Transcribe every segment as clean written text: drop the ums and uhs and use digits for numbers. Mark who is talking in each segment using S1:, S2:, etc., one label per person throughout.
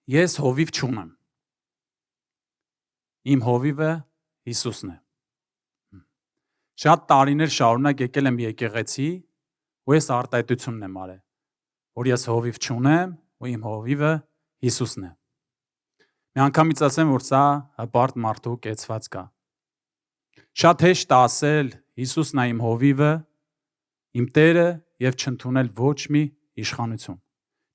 S1: Ես հովիվ չունեմ։ Իմ հովիվը Հիսուսն է։ Շատ տարիներ շարունակ եկել եմ եկեղեցի ու ես արտահայտությունն եմ արել, որ ես հովիվ չունեմ ու իմ հովիվը Հիսուսն է։ Մի անգամից ասեմ, որ սա հպարտ մարդու կեցված կա։ Շատ հեշտ է ասել Հիսուսն է իմ հովիվը, իմ Տերը եւ չընդունել ոչ մի իշխանություն,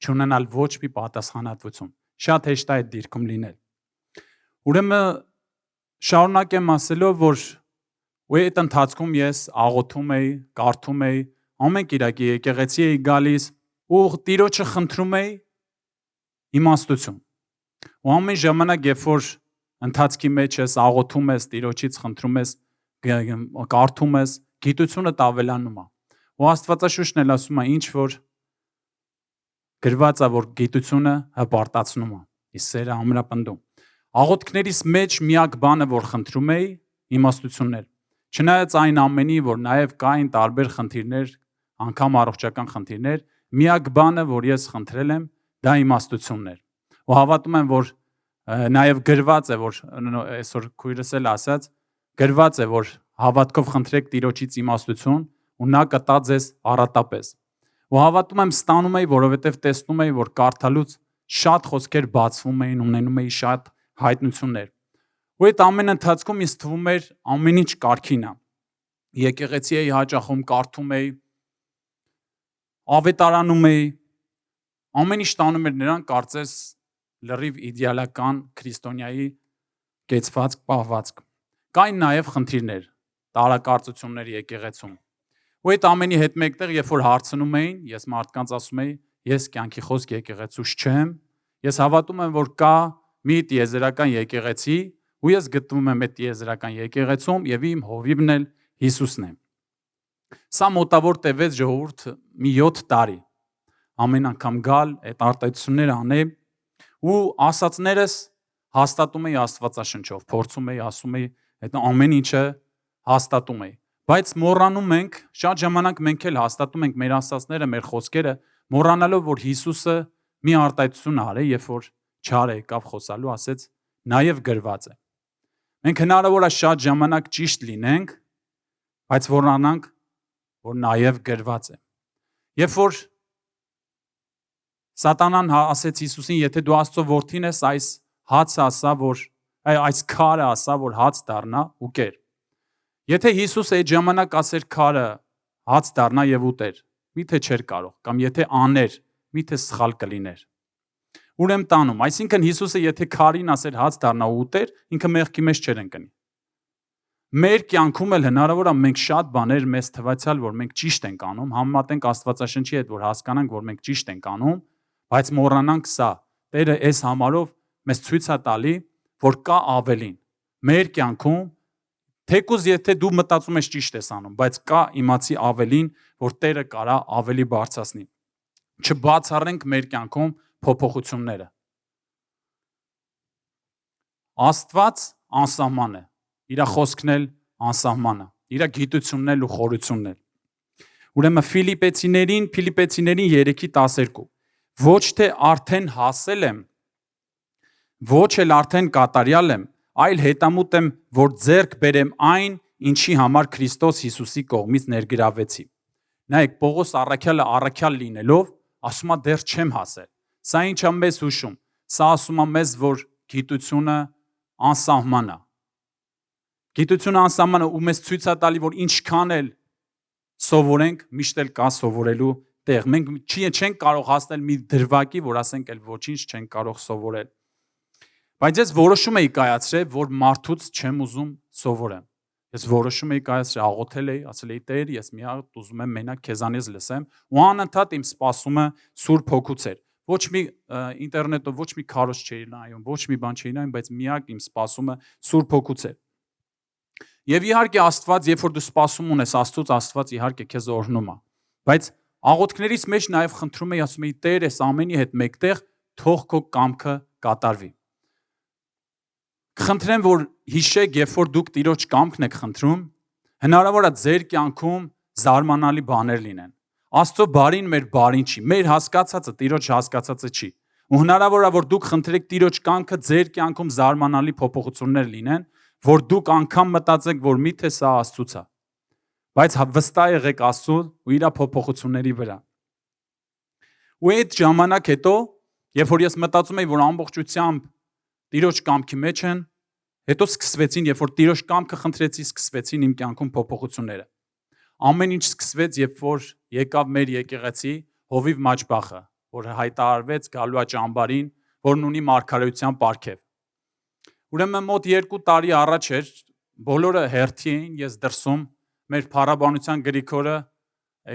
S1: չունենալ ոչ մի պատասխանատվություն։ Շատ հեշտ է այդ դիրքում լինել։ Ուրեմն շարունակեմ ասելով, որ ու այդ ընթացքում ես աղոթում էի, կարդում էի, ամեն կիրակի եկեղեցի էի գալիս ու Տիրոջը խնդրում էի իմաստություն։ Ու ամեն ժամանակ, երբ որ ընթացքի մեջ ես աղոթում ես, Տիրոջից խնդրում ես, կարդում ես, գիտությունը ավելանում է։ Ու Աստվածաշունչն էլ ասում է, ինչ որ գրված է, որ գիտությունը հպարտացնում է, իսկ սերը ամրապնդում։ Աղոթքներիս մեջ միակ բանը, որ խնդրում էի, իմաստություններ։ Չնայած այն ամենի, որ նաև կային տարբեր խնդիրներ, անգամ առողջական խնդիրներ, միակ բանը, որ ես խնդրել եմ, դա իմաստությունն էր։ Ու հավատում եմ, որ նաև գրված է, որ այսօր քույրս էլ ասաց, գրված է, որ հավատքով խնդրեք Տիրոջից իմաստություն, ու նա կտա ձեզ առատապես։ Ու հավատում եմ, ստանում էի, որովհետև տեսնում էի, որ կարդալուց շատ խոսքեր բացվում էին, ունենում էի շատ հայտնություններ։ Ու այդ ամեն ընթացքում ինձ թվում էր ամեն ինչ կարգին է։ Եկեղեցի էի հաճախում, կարդում էի, ավետարանում էի, ամեն ինչ տանում էր նրան կարծես լրիվ իդեալական քրիստոնյայի կեցվածք, պահվածք։ Կային նաև խնդիրներ, տարակարծություններ եկեղեցում։ Ու այդ ամենի հետ մեկտեղ, երբ որ հարցնում էին, ես մարդկանց ասում էի, ես կյանքի խոսք եկեղեցուց չեմ, ես հավատում եմ, որ կա մի տիեզերական եկեղեցի, ու ես գտնվում եմ այդ տիեզերական եկեղեցում եւ իմ հովիվն էլ Հիսուսն է։ Սա մոտավոր տևեց ժողովուրդ մի 7 տարի։ Ամեն անգամ գալ, այդ արտահայտությունները անել ու ասածներս հաստատում էի Աստվածաշնչով, փորձում էի, ասում էի, այդ ամեն ինչը հաստատում էի։ Բայց մոռանում ենք, շատ ժամանակ մենք էլ հաստատում ենք մեր ասածները, մեր խոսքերը, մոռանալով, որ Հիսուսը մի արտահայտություն արել, երբ որ չար եկավ խոսալու, ասեց, նաև գրված է։ Մենք հնարավոր է շատ ժամանակ ճիշտ լինենք, բայց մոռանանք, որ նաև գրված է։ Երբ որ Սատանան ասեց Հիսուսին, եթե դու Աստծո որդին ես, այս հացը ասա, որ այս քարը ասա, որ հաց դառնա ու կեր։ Եթե Հիսուսը այդ ժամանակ ասեր քարը հաց դառնա եւ ուտեր, միթե չէր կարող, կամ եթե աներ, միթե սխալ կլիներ։ Ուր եմ տանում, այսինքն Հիսուսը եթե քարին ասեր հաց դառնա ու ուտեր, ինքը մեղքի մեջ չէր ընկնի։ Մեր կյանքում էլ հնարավոր է մենք շատ բաներ մեզ թվացial, որ մենք ճիշտ ենք անում, համեմատենք Աստվածաշնչի հետ, որ հասկանանք, որ մենք ճիշտ ենք անում, բայց մոռանանք սա։ Տերը այս համարով մեզ ցույց է տալի, որ կա ավելին։ Մեր կյանքում թեկուզ եթե դու մտածում ես ճիշտ ես անում, բայց կա իմացի ավելին, որ Տերը կարա ավելի բարձրացնի։ Չբացառենք մեր կյանքում փոփոխությունները։ Աստված անսահման է, իր խոսքն էլ անսահման է, իր գիտությունն էլ ու խորությունն էլ։ Ուրեմն Ֆիլիպեցիներին 3:12 ոչ թե արդեն հասել եմ, ոչ էլ արդեն կատարյալ եմ, այլ հետամուտ եմ, որ ձեռք բերեմ այն, ինչի համար Քրիստոս Հիսուսի կողմից ներգրավվեցի։ Նայեք, Պողոս առաքյալը առաքյալ լինելով, ասում է դեռ չեմ հասել։ Սա ինչ է մեզ հուշում։ Սա ասում է մեզ, որ գիտությունը անսահման է։ Գիտությունը անսահման է ու մեզ ցույց է տալի, որ ինչքան էլ սովորենք, միշտ էլ կա սովորելու տեղ։ Մենք չենք կարող հասնել մի դրվագի, որ ասենք էլ ոչինչ չենք կարող սովորել։ Բայց ես որոշում էի կայացրել, որ մարդուց չեմ ուզում սովորեմ։ Ես որոշում էի կայացրել, աղոթել էի, ասել էի Տեր, ես մի հատ ուզում եմ մենակ քեզանից լսեմ, ու անընդհատ իմ սպասումը Սուրբ Հոգուց էր։ Ոչ մի ինտերնետով, ոչ մի քարոզ չէի նայում, ոչ մի բան չէի նայում, բայց միակ իմ սպասումը Սուրբ Հոգուց էր։ Եվ իհարկե Աստված, երբ որ դու սպասում ունես Աստծուց, Աստված իհարկե քեզ օրհնում է։ Բայց աղոթքներից մեջ նաև խնդրում էի, ասում էի Տեր, այս ամենի հետ մեկտեղ թող քո կամքը կատարվի։ Խնդրեմ, որ հիշեք, երբ որ դուք Տիրոջ կամքն եք խնդրում, հնարավոր է ձեր կյանքում զարմանալի բաներ լինեն։ Աստծո բարին մեր բարին չի, մեր հասկացածը Տիրոջ հասկացածը չի։ Ու հնարավոր է որ դուք խնդրեք Տիրոջ կամքը ձեր կյանքում զարմանալի փոփոխություններ լինեն, որ դուք անգամ մտածեք, որ միթե սա Աստծուց է։ Բայց վստահ եղեք Աստծո ու իր փոփոխությունների վրա։ Ու այդ ժամանակ հետո, երբ որ ես մտածում եի, որ ամբողջությամբ Տիրոջ կամքի մեջ են, հետո սկսվեցին, երբ որ Տիրոջ կամքը խնդրեցի, սկսվեցին իմ կյանքում փոփոխությունները։ Ամեն ինչ սկսվեց, երբ որ եկավ մեր եկեղեցի Հովիվ Մաճբախը, որ հայտարարվեց գալու է ճամբարին, որն ունի մարգարեության պարգև։ Ուրեմն մոտ 2 տարի առաջ էր, բոլորը հերթի էին, ես դրսում, մեր փառաբանության Գրիգորը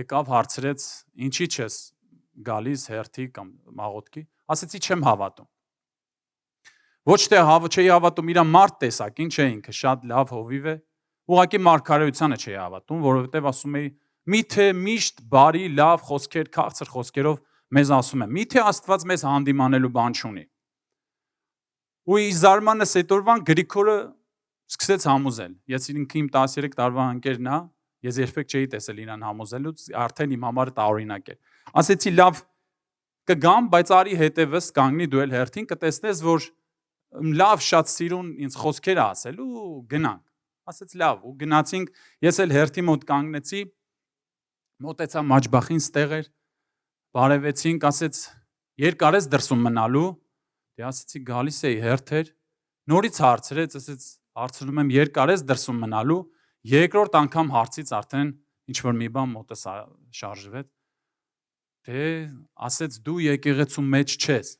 S1: եկավ հարցրեց, ինչի՞ չես գալիս հերթի կամ մաղոտքի, ասեցի չեմ հավատում։ Ոչ թե չէի հավատում իր մարդ տեսակին, չէ ինքը շատ լավ հովիվ է, ուղղակի մարգարեությանը չէի հավատում, որովհետև ասում էի, միթե միշտ բարի, լավ խոսքեր, քաղցր խոսքերով մեզ ասում է, միթե Աստված մեզ հանդիմանելու բան չունի։ Ու ի զարմանս այդ օրվան Գրիգորը սկսեց համոզել։ Ես ինքը իմ 13 տարվա ընկերն է, ես երբեք չէի տեսել իրան համոզելուց, արդեն իմ համար տարօրինակ է։ Ասեցի լավ կգամ, բայց արի հետևս կանգնի դու էլ հերթին կտեսնես, որ լավ շատ սիրուն ինձ խոսքեր ասել ու գնանք։ Ասեց լավ ու գնացինք, ես էլ հերթի մոտ կանգնեցի, մոտեցա Մաճբախին ստեղ էր, բարևեցինք, ասեց երկար ես դրսում մնալու, դե ասեցի գալիս էի հերթեր, նորից հարցրեց, ասեց հարցնում եմ երկար ես դրսում մնալու, երկրորդ անգամ հարցից արդեն ինչ որ մի բան մոտս շարժվեց, դե ասեց դու եկեղեցու մեջ չես։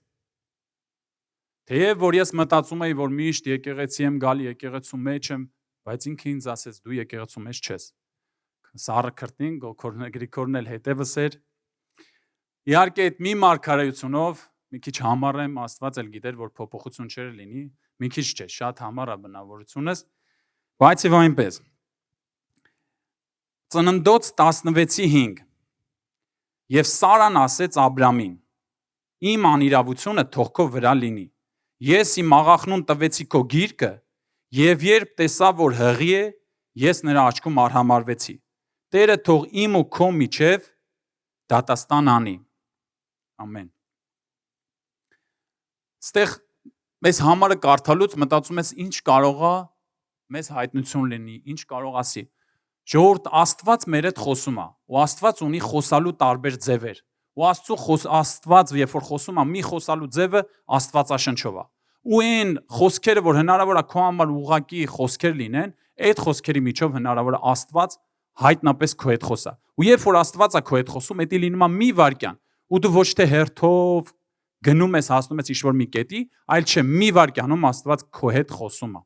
S1: Թեև որ ես մտածում էի, որ միշտ եկեղեցի եմ գալի, եկեղեցու մեջ եմ, բայց ինքը ինձ ասեց դու եկեղեցու մեջ չես։ Սառը քրտին Գրիգորն էլ հետևս էր։ Իհարկե այդ մի մարգարեությունով մի քիչ համառ եմ, Աստված էլ գիտեր, որ փոփոխություն չէր լինի, մի քիչ չէ, շատ համառ է բնավորությունս, բայց եւ այնպես։ Ծննդոց 16:5 Եվ Սարան ասեց Աբրամին. Իմ անիրավությունը թող քո վրա լինի։ Ես իմ աղախնուն տվեցի քո գիրկը, եւ երբ տեսա, որ հղի է, ես նրա աչքում արհամարվեցի։ Տերը թող իմ ու քո միջև դատաստան անի։ Ամեն։ Ստեղ մեզ համարը կարդալուց մտածում ես ինչ կարող է մեզ հայտնություն լինի, ինչ կարող ասի։ Ժողովուրդ Աստված մեր հետ խոսում է, ու Աստված ունի խոսալու տարբեր ձևեր։ Ու Աստված, երբ որ խոսում է, մի խոսալու ձևը Աստվածաշնչով է։ Ու այն խոսքերը, որ հնարավոր է քո համար ուղղակի խոսքեր լինեն, այդ խոսքերի միջով հնարավոր է Աստված հայտնապես քո հետ խոսա։ Ու երբ որ Աստվածը քո հետ խոսում, դա լինում է մի վայրկյան, ու դու ոչ թե հերթով գնում ես, հասնում ես ինչ-որ մի կետի, այլ չէ, մի վայրկյանում Աստված քո հետ խոսում է։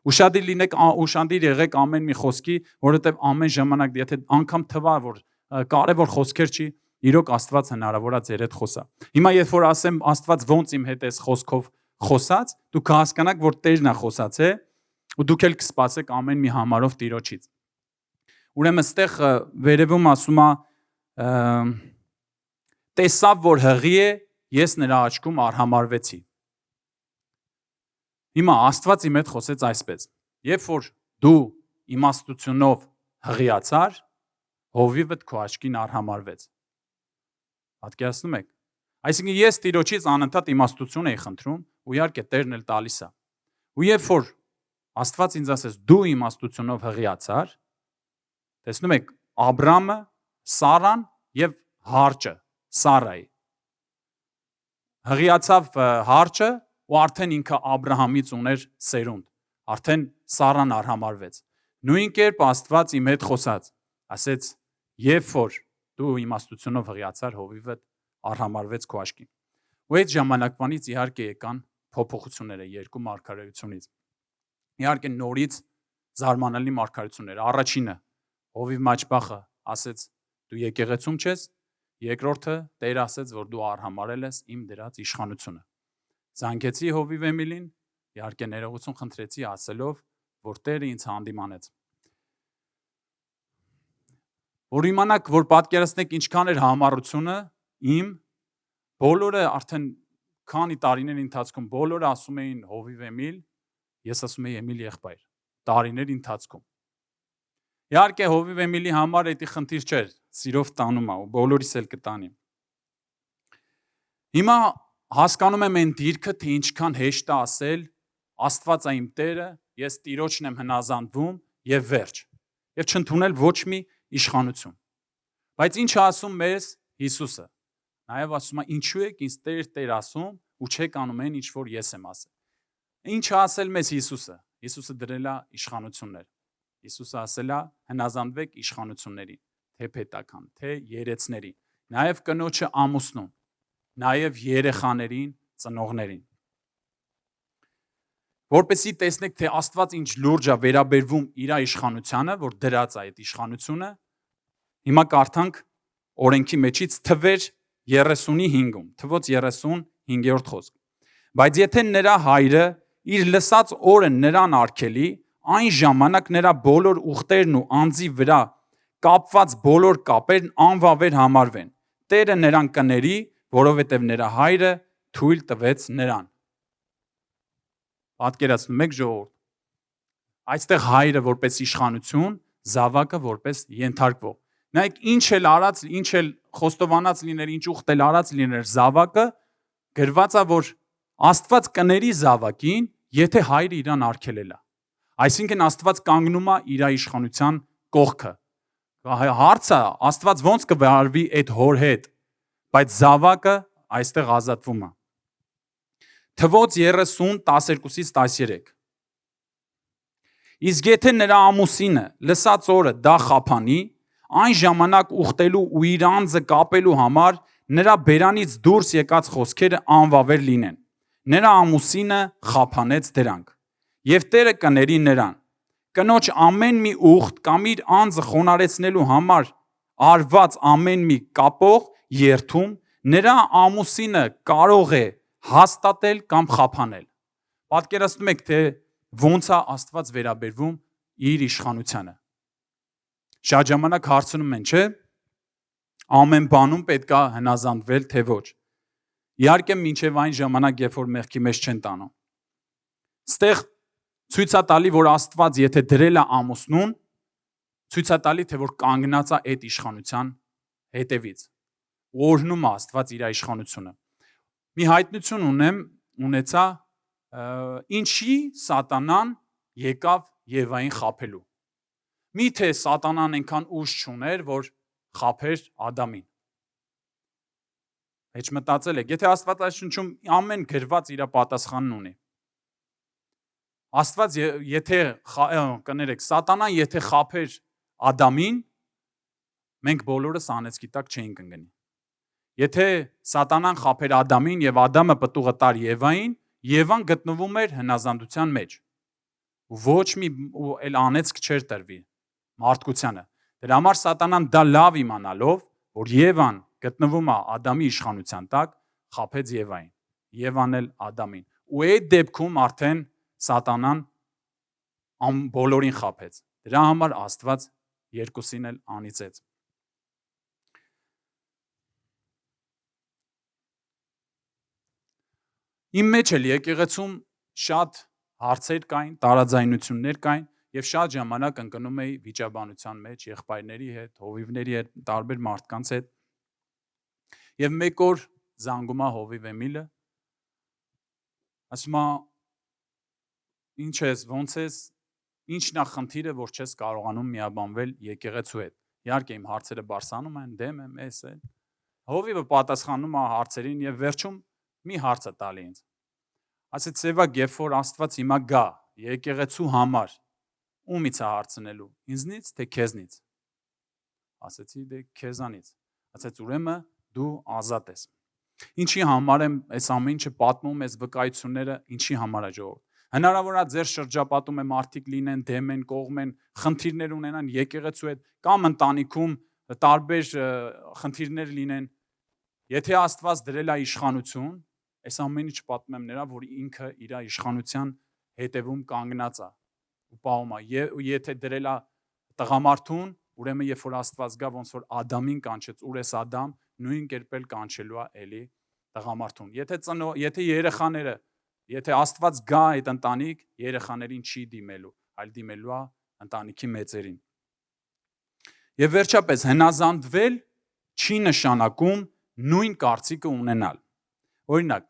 S1: Ուշադիր եղեք ամեն մի խոսքի, որովհետև ամեն ժամանակ, եթե անգամ թվա, որ կարևոր խոսքեր չի, իրոք Աստված հնարավոր է ձեր հետ խոսա։ Հիմա երբ որ ասեմ Աստված ոնց իմ հետ էս խոսքով խոսած, դուք կհասկանաք, որ Տերն է խոսած է, ու դուք էլ կսպասեք ամեն մի համարով Տիրոջից։ Ուրեմն այստեղ վերևում ասում է տեսավ, որ հղի է, ես նրա աչքում արհամարվեցի։ Հիմա Աստված իմ հետ խոսեց այսպես. երբ որ դու իմաստությունով հղիացար, հովիվդ քո աչքին արհամարվեց։ Պատկերացնում եք։ Այսինքն ես Տիրոջից անընդհատ իմաստություն էի խնդրում, ու իհարկե Տերն էլ տալիս է։ Ու երբ որ Աստված ինձ ասեց դու իմաստությունով հղիացար, տեսնում եք Աբրամը, Սարան եւ հարճը, Սարայի։ Հղիացավ հարճը ու արդեն ինքը Աբրահամից ուներ սերունդ, արդեն Սարան արհամարվեց։ Նույն կերպ Աստված իմ հետ խոսած, ասեց, երբ որ դու իմաստությունով հղիացար, հովիվդ արհամարվեց քո աչքին։ Ու այդ ժամանակվանից իհարկե եկան փոփոխությունները երկու մարգարեությունից։ Իհարկե նորից զարմանալի մարգարեություններ։ Առաջինը Հովիվ Մաճբախը ասեց դու եկեղեցում չես, երկրորդը Տերը ասեց որ դու արհամարել ես իմ դրած իշխանությունը։ Զանգեցի Հովիվ Էմիլին, իհարկե ներողություն խնդրեցի ասելով, որ Տերը ինձ հանդիմանեց։ Որ իմանաք, որ պատկերացնեք ինչքան էր համառությունը իմ, բոլորը արդեն քանի տարիների ընթացքում բոլորը ասում էին Հովիվ Էմիլ, ես ասում եի Էմիլ եղբայր, տարիների ընթացքում։ Իհարկե Հովիվ Էմիլի համար դա խնդիր չէր, սիրով տանում է ու բոլորիս էլ կտանի։ Հիմա հասկանում եմ այն դիրքը, թե ինչքան հեշտ է ասել Աստված է իմ Տերը, ես Տիրոջն եմ հնազանդվում եւ վերջ։ Եվ չընդունել ոչ մի իշխանություն։ Բայց ինչ է ասում մեզ Հիսուսը։ Նաև ասում է ինչու եք ինձ Տեր, Տեր ասում ու չեք անում այն, ինչ որ ես եմ ասել։ Ինչ է ասել մեզ Հիսուսը։ Հիսուսը դրել է իշխանություններ։ Հիսուսը ասել է հնազանդվեք իշխանություններին, թե պետական, թե երեցներին, նաև կնոջը ամուսնուն, նաև երեխաներին, ծնողներին։ Որպեսզի տեսնեք, թե Աստված ինչ լուրջ է վերաբերվում իր իշխանությանը, որ դրած է այդ իշխանությունը, հիմա կարդանք օրենքի մեջից թվեր 35-ում, թվոց 35-րդ խոսք։ Բայց եթե նրա հայրը իր լսած օրը նրան արգելի, այն ժամանակ նրա բոլոր ուխտերն ու անձի վրա կապված բոլոր կապերն անվավեր համարվեն։ Տերը նրան կների, որովհետև նրա հայրը թույլ տվեց նրան։ Պատկերացնում եք ժողովուրդ։ Այստեղ հայրը որպես իշխանություն, զավակը որպես ենթարկվող։ Նայեք ինչ էլ արած, ինչ էլ խոստովանած լիներ, ինչ ուխտ էլ արած լիներ զավակը, գրված է, որ Աստված կների զավակին, եթե հայրը իրան արգելել է։ Այսինքն Աստված կանգնում է իր իշխանության կողքը։ Հարցը Աստված ո՞նց կվարվի այդ հոր հետ, բայց զավակը այստեղ ազատվում է։ Թվոց 30:12-13 Իսկ եթե նրա ամուսինը լսած օրը դա խափանի, այն ժամանակ ուխտելու ու իր անձը կապելու համար նրա բերանից դուրս եկած խոսքերը անվավեր լինեն։ Նրա ամուսինը խափանեց դրանք։ Եվ Տերը կների նրան։ Կնոջ ամեն մի ուխտ կամ իր անձը խոնարեցնելու համար արված ամեն մի կապող երթում նրա ամուսինը կարող է հաստատել կամ խափանել։ Պատկերացնում եք, թե ոնց է Աստված վերաբերվում իր իշխանությանը։ Շատ ժամանակ հարցնում են, չէ՞, ամեն բանում պետք է հնազանդվել, թե ոչ։ Իհարկե, մինչև այն ժամանակ, երբ որ մեղքի մեջ չեն տանում։ Ստեղ ցույց է տալի, որ Աստված, եթե դրել է ամուսնուն, ցույց է տալի, թե որ կանգնած է այդ իշխանության հետևից։ Օրհնում է Աստված իր իշխանությունը։ Մի հայտնություն ունեցա, ինչի Սատանան եկավ Եվային խաբելու։ Միթե Սատանան այնքան ուժ չուներ, որ խաբեր Ադամին։ Հեչ մտածել եք, եթե Աստվածաշնչում ամեն գրված իր պատասխանն ունի։ Աստված եթե կներեք, Սատանան եթե խաբեր Ադամին, մենք բոլորս անեծքի տակ չէինք ընկնի։ Եթե Սատանան խաբեր Ադամին եւ Ադամը պտուղը տար Եվային, Եվան գտնվում էր հնազանդության մեջ։ Ոչ մի էլ անեծք չէր տրվի մարդկությանը։ Դրա համար Սատանան դա լավ իմանալով, որ Եվան գտնվում է Ադամի իշխանության տակ, խաբեց Եվային, Եվան էլ Ադամին։ Ու այդ դեպքում արդեն Սատանան բոլորին խաբեց։ Դրա համար Աստված երկուսին էլ անիծեց։ Իմ մեջ էլ եկեղեցում շատ հարցեր կային, տարաձայնություններ կային եւ շատ ժամանակ ընկնում էի վիճաբանության մեջ եղբայրների հետ, հովիվների հետ, տարբեր մարդկանց հետ։ Եվ մեկ օր զանգում է հովիվ Էմիլը, ասում է. «Ինչ ես, ոնց ես, ինչն է խնդիրը, որ չես կարողանում միաբանվել եկեղեցու հետ»։ Իհարկե իմ հարցերը բարսանում են, դեմ եմ, էս է։ Հովիվը պատասխանում է հարցերին եւ վերջում մի հարց է տալի ինձ։ Ասեց Սևակ, երբ որ Աստված հիմա գա եկեղեցու համար, ումից է հարցնելու, ինձնից թե քեզնից։ Ասեցի դե քեզանից։ Ասեց ուրեմն դու ազատ ես։ Ինչի համար եմ այս ամեն ինչը պատմում, այս վկայությունները, ինչի համար է ժողովուրդ։ Հնարավոր է ձեր շրջապատում է մարդիկ լինեն, դեմ են, կողմ են, խնդիրներ ունենան եկեղեցու հետ կամ ընտանիքում տարբեր խնդիրներ լինեն։ Եթե Աստված դրել է իշխանություն, այս ամեն ինչ պատմեմ նրա, որ ինքը իր իշխանության հետևում կանգնած է ու պահում է։ Եթե դրել է տղամարդուն, ուրեմն երբ որ Աստված գա, ոնց որ Ադամին կանչեց, ուր ես Ադամ, նույն կերպ էլ կանչելու է էլի տղամարդուն։ Եթե երեխաները, եթե Աստված գա այդ ընտանիք, երեխաներին չի դիմելու, այլ դիմելու է ընտանիքի մեծերին։ Եվ վերջապես հնազանդվել չի նշանակում նույն կարծիքը ունենալ։ Օրինակ,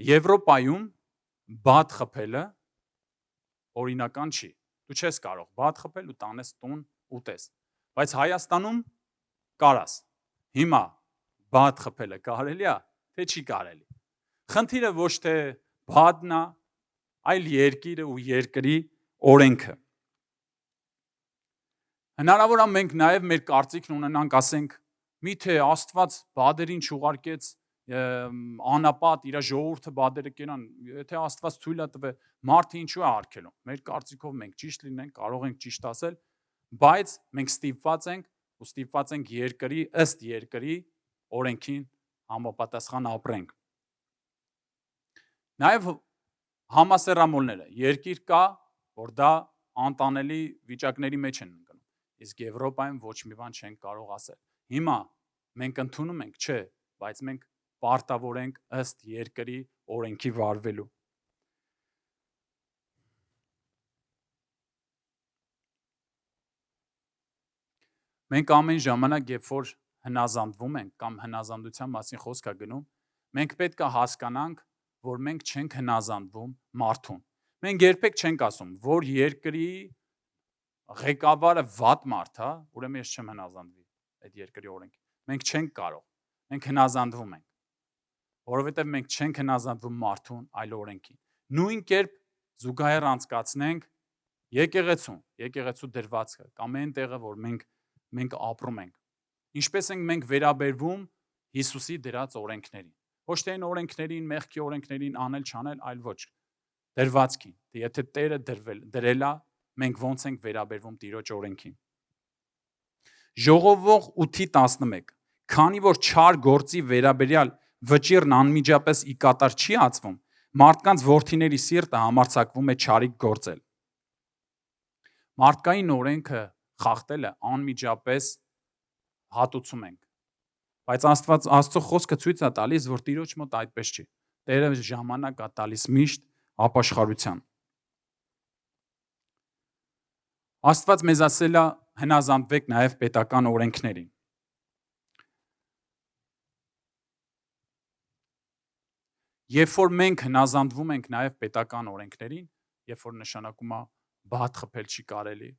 S1: Եվրոպայում բադ խփելը օրինական չի։ Դու չես կարող բադ խփել ու տանես տուն ուտես։ Բայց Հայաստանում կարաս։ Հիմա բադ խփելը կարելի է, թե չի կարելի։ Խնդիրը ոչ թե բադն է, այլ երկիրը ու երկրի օրենքը։ Հնարավոր է մենք նաև մեր կարծիքն ունենանք, ասենք, միթե Աստված բադերին չուղարկեց անապատ իր ժողովուրդը բադերը կերան, եթե Աստված թույլ է տվել, մարդը ինչու է արգելում։ Մեր կարծիքով մենք ճիշտ լինենք, կարող ենք ճիշտ ասել, բայց մենք ստիպված ենք երկրի ըստ երկրի օրենքին համապատասխան ապրենք։ Նաև համասեռամոլները, երկիր կա, որ դա անտանելի վիճակների մեջ են ընկնում, իսկ Եվրոպայում ոչ մի բան չենք կարող ասել։ Հիմա մենք ընդունում ենք, չէ, բայց մենք պարտավոր ենք ըստ երկրի օրենքի վարվելու։ Մենք ամեն ժամանակ, երբ որ հնազանդվում ենք կամ հնազանդության մասին խոսք է գնում, մենք պետք է հասկանանք, որ մենք չենք հնազանդվում մարդուն։ Մենք երբեք չենք ասում, որ երկրի ղեկավարը վատ մարդ է, ուրեմն ես չեմ հնազանդվի այդ երկրի օրենքին։ Մենք չենք կարող, մենք հնազանդվում ենք, որովհետև մենք չենք հնազանդվում մարդուն, այլ օրենքին։ Նույն կերպ զուգահեռ անցկացնենք եկեղեցու դրվածքը կամ այն տեղը, որ մենք ապրում ենք։ Ինչպես ենք մենք վերաբերվում Հիսուսի դրած օրենքներին։ Ոչ թե այն օրենքներին, մեղքի օրենքներին անել չանել, այլ ոչ դրվածքին։ Եթե Տերը դրել է, մենք ոնց ենք վերաբերվում Տիրոջ օրենքին։ Ժողովող 8:11 Քանի որ չար գործի վերաբերյալ վճիրն անմիջապես ի կատար չի ածվում, մարդկանց որդիների սիրտը համարձակվում է չարիք գործել։ Մարդկային օրենքը խախտելը անմիջապես հատուցում ենք։ Բայց Աստծո խոսքը ցույց է տալիս, որ Տիրոջ մոտ այդպես չի։ Տերը ժամանակ է տալիս միշտ ապաշխարության։ Աստված մեզ ասել է հնազանդվեք նաև պետական օրենքներին։ Երբ որ մենք հնազանդվում ենք նաև պետական օրենքներին, երբ որ նշանակում է բադ խփել չի կարելի,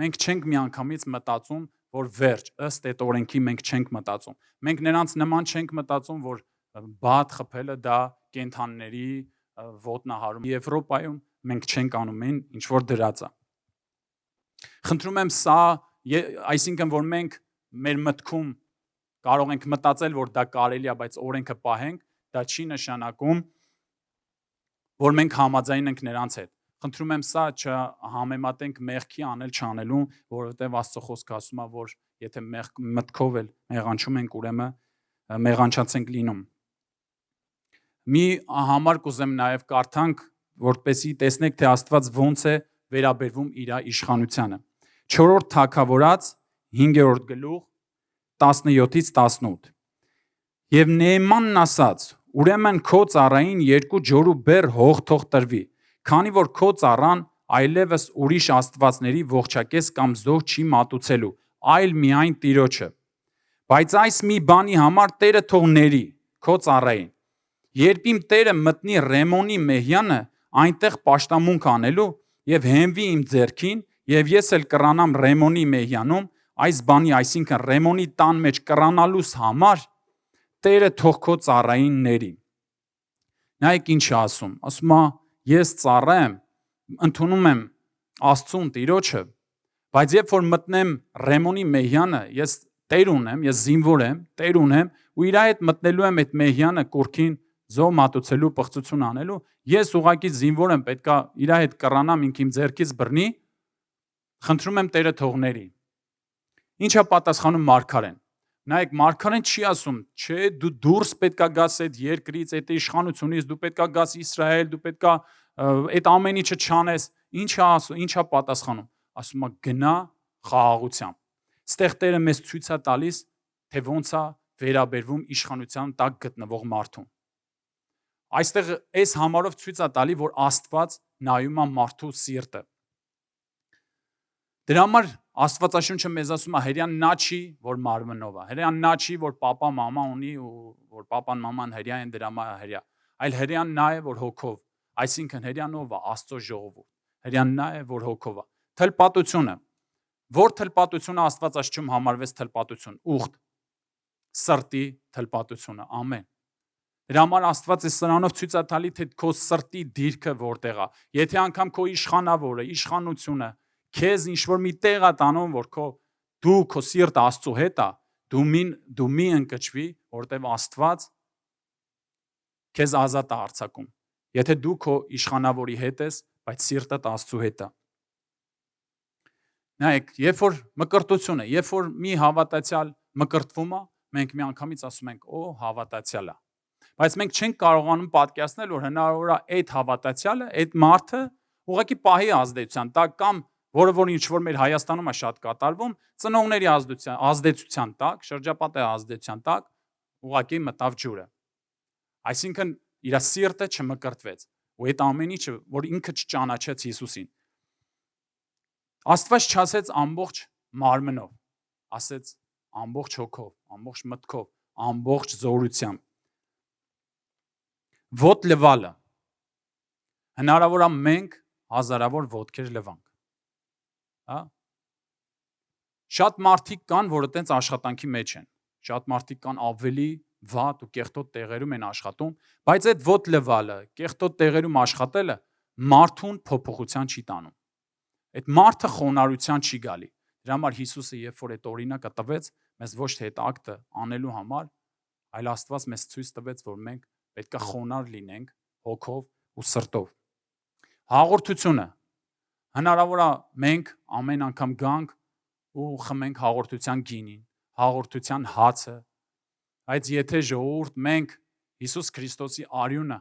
S1: մենք չենք միանգամից մտածում, որ վերջ, ըստ այդ օրենքի մենք չենք մտածում։ Մենք նրանց նման չենք մտածում, որ բադ խփելը դա կենդանիների ոտնահարում։ Եվրոպայում մենք չենք անում այն, ինչ որ դրած է։ Խնդրում եմ սա, այսինքն որ մենք մեր մտքում կարող ենք մտածել, որ դա կարելի է, բայց օրենքը պահենք, դա չի նշանակում, որ մենք համաձայն ենք նրանց հետ։ Խնդրում եմ սա չհամեմատենք մեղքի անել չանելու, որովհետև Աստծո խոսքը ասում է, որ եթե մտքով էլ մեղանչում ենք, ուրեմն մեղանչած ենք լինում։ Մի համար կուզեմ նաև կարդանք, որպեսզի տեսնեք, թե Աստված ոնց է վերաբերվում իր իշխանությանը։ 4-րդ Թագավորաց 5-րդ գլուխ 17-18 Եվ Նեեմանն ասաց. ուրեմն քո ծառային 2 ջորու բեռ հող թող տրվի, քանի որ քո ծառան այլևս ուրիշ աստվածների ողջակես կամ զոհ չի մատուցելու, այլ միայն Տիրոջը։ Բայց այս մի բանի համար Տերը թող ների քո ծառային։ Երբ իմ Տերը մտնի Ռեմոնի մեհյանը այնտեղ պաշտամունք անելու եւ հենվի իմ ձեռքին, եւ ես էլ կռանամ Ռեմոնի մեհյանում, այս բանի, այսինքն Ռեմոնի տան մեջ կռանալուս համար, Տերը թող քո ծառային ների։ Նայեք ինչ է ասում։ Ասում է, ես ծառա եմ, ընդունում եմ Աստծուն Տիրոջը, բայց երբ որ մտնեմ Ռեմոնի մեհյանը, ես Տեր ունեմ, ես զինվոր եմ, Տեր ունեմ, ու իր հետ մտնելու եմ այդ մեհյանը կուրքին զոհ մատուցելու, պղծություն անելու, ես ուղղակի զինվոր եմ, պետքա իր հետ կռանամ, ինքն իմ ձեռքից բռնի, խնդրում եմ Տերը թող ների։ Ինչ է պատասխանում մարգարեն։ Նայեք, մարգարեն չի ասում, չէ, դու դուրս պետքա գաս այդ երկրից, այդ իշխանությունից, դու պետքա գաս Իսրայել, դու պետքա այդ ամեն ինչը չանես։ Ինչ է պատասխանում։ Ասում է գնա խաղաղությամբ։ Ստեղ Տերը մեզ ցույց է տալիս, թե ոնց է վերաբերվում իշխանության տակ գտնվող մարդուն։ Այստեղ այս համարով ցույց է տալի, որ Աստված նայում է մարդու սիրտը։ Դրա համար Աստվածաշունչը մեզ ասում է, հրեան նա չի, որ մարմնով է։ Հրեան նա չի, որ պապա մամա ունի ու որ պապան մաման հրյա են, դրա համար հրյա։ այլ հրեան նա է, որ հոգով, այսինքն հրեան ով է, Աստծո ժողովուրդ, հրեան նա է, որ հոգով է։ Թլպատությունը, որ թլպատությունը Աստված աշճում համարվեց թլպատություն, ուխտ, սրտի թլպատությունը, ամեն։ Դրա համար Աստված է սրանով ցույց է տալի, թե քո սրտի դիրքը որտեղ է։ Եթե անգամ քո իշխանավորը, իշխանությունը քեզ ինչ-որ մի տեղ է տանում, որ դու քո սիրտը Աստծո հետ է, դու մի ընկճվի, որտեղ Աստված քեզ ազատ է արձակում։ Եթե դու քո իշխանավորի հետ ես, բայց սիրտդ Աստծո հետ է։ Նայեք, երբ որ մկրտությունը, երբ որ մի հավատացյալ մկրտվում է, մենք միանգամից ասում ենք, օ, հավատացյալ է։ Բայց մենք չենք կարողանում պատկերացնել, որ հնարավոր է այդ հավատացյալը, այդ մարդը ուղղակի պահի ազդեցության տակ կամ որ ինչ-որ մեր Հայաստանում է շատ կատարվում, ծնողների ազդեցության տակ, շրջապատի ազդեցության տակ, ուղղակի մտավ ջուրը։ Այսինքն իր սիրտը չմկրտվեց, ու այդ ամեն ինչը, որ ինքը չճանաչեց Հիսուսին։ Աստված չասեց ամբողջ մարմնով, ասեց ամբողջ հոգով, ամբողջ մտքով, ամբողջ զորությամբ։ Ոտ լվալը, հնարավոր է մենք հազարավոր ոտքեր լվանք։ Հա? Շատ մարդիկ կան, որ այտենց աշխատանքի մեջ են։ Շատ մարդիկ կան ավելի վատ ու կեղտոտ տեղերում են աշխատում, բայց այդ ոտ լվալը, կեղտոտ տեղերում աշխատելը մարդուն փոփոխության չի տանում։ Այդ մարդը խոնարհության չի գալի։ Դրա համար Հիսուսը, երբ որ այդ օրինակը տվեց, մեզ ոչ թե այդ ակտը անելու համար, այլ Աստված մեզ ցույց տվեց, որ մենք պետք է խոնարհ լինենք հոգով ու սրտով։ Հաղորդությունը, հնարավոր է մենք ամեն անգամ գանք ու խմենք հաղորդության գինին, հաղորդության հացը, բայց եթե ժողովուրդ մենք Հիսուս Քրիստոսի արյունը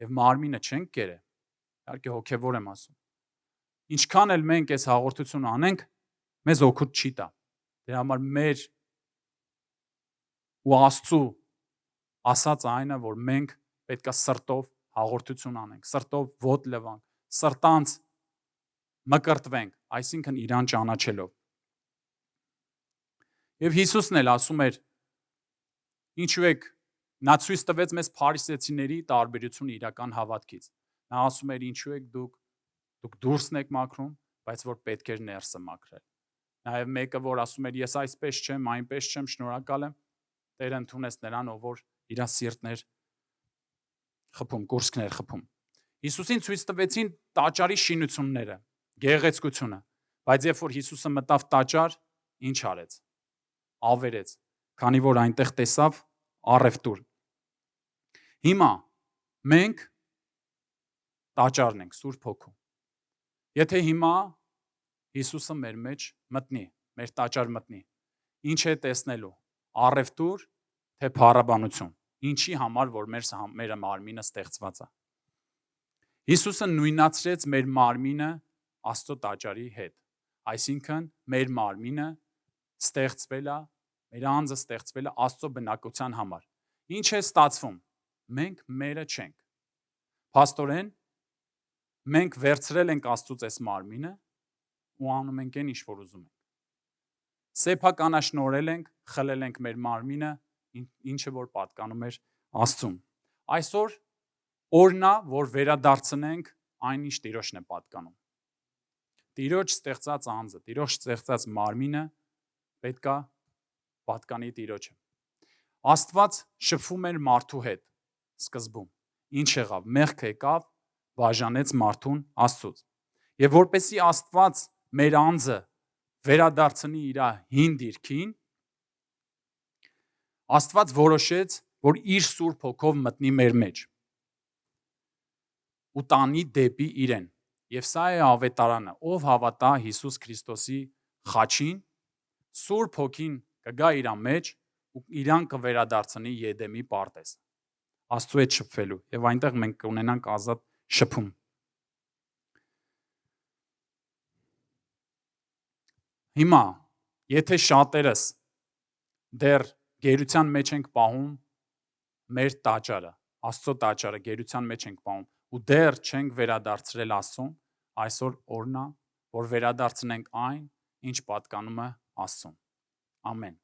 S1: եւ մարմինը չենք կերել, իհարկե հոգեվոր եմ ասում, ինչքան էլ մենք այս հաղորդությունը անենք, մեզ օգուտ չի տա։ Դրա համար մեր ու Աստծո ասած այնը, որ մենք պետք է սրտով հաղորդություն անենք, սրտով ոտ լվանք, սրտանց մկրտվենք, այսինքն իրան ճանաչելով։ Եվ Հիսուսն էլ ասում էր, ինչու եք, նա ցույց տվեց մեզ փարիսեցիների տարբերությունը իրական հավատքից։ Նա ասում էր, ինչու եք դուք դուրսն եք մաքրում, բայց որ պետք էր ներսը մաքրել։ Նաև մեկը, որ ասում էր, ես այսպես չեմ, այնպես չեմ, շնորհակալ եմ, Տերը ընդունեց նրան, ով որ իր սիրտներ խփում, կուրսքներ խփում։ Հիսուսին ցույց տվեցին տաճարի շինությունները, գեղեցկությունը, բայց երբ որ Հիսուսը մտավ տաճար, ինչ արեց։ Ավերեց, քանի որ այնտեղ տեսավ առևտուր։ Հիմա մենք տաճարն ենք, Սուրբ Հոգու։ Եթե հիմա Հիսուսը մեր մեջ մտնի, մեր տաճար մտնի, ինչ է տեսնելու, առևտուր, թե փառաբանություն, ինչի համար, որ մեր մարմինը ստեղծված է։ Հիսուսը նույնացրեց մեր մարմինը Աստծո տաճարի հետ, այսինքն մեր մարմինը ստեղծվել է, մեր անձը ստեղծվել է Աստծո բնակության համար։ Ինչ է ստացվում, մենք մերը չենք, փաստորեն մենք վերցրել ենք Աստծուց այս մարմինը ու անում ենք այն, ինչ որ ուզում ենք։ Սեփականաշնորհել ենք, խլել ենք մեր մարմինը, ինչը որ պատկանում էր Աստծուն։ Այսօր օրն է, որ վերադարձնենք այն, ինչ Տիրոջն է պատկանում։ Տիրոջ ստեղծած անձը, Տիրոջ ստեղծած մարմինը պետքա պատկանի Տիրոջը։ Աստված շփվում էր մարդու հետ սկզբում։ Ինչ եղավ, մեղքը եկավ, բաժանեց մարդուն Աստծուց։ Եվ որպեսզի Աստված մեր անձը վերադարձնի իր հին դիրքին, Աստված որոշեց, որ իր Սուրբ Հոգով մտնի մեր մեջ ու տանի դեպի իրեն։ Եվ սա է ավետարանը, ով հավատա Հիսուս Քրիստոսի խաչին, Սուրբ Հոգին կգա իր մեջ ու իրան կվերադարձնի Եդեմի պարտեզ։ Աստծո հետ շփվելու, եւ այնտեղ մենք կունենանք ազատ շփում։ Հիմա, եթե շատերս դեռ գերության մեջ ենք պահում մեր տաճարը, Աստծո տաճարը գերության մեջ ենք պահում ու դեռ չենք վերադարձրել Աստծուն, այսօր օրն է, որ վերադարձնենք այն, ինչ պատկանում է Աստծուն։ Ամեն։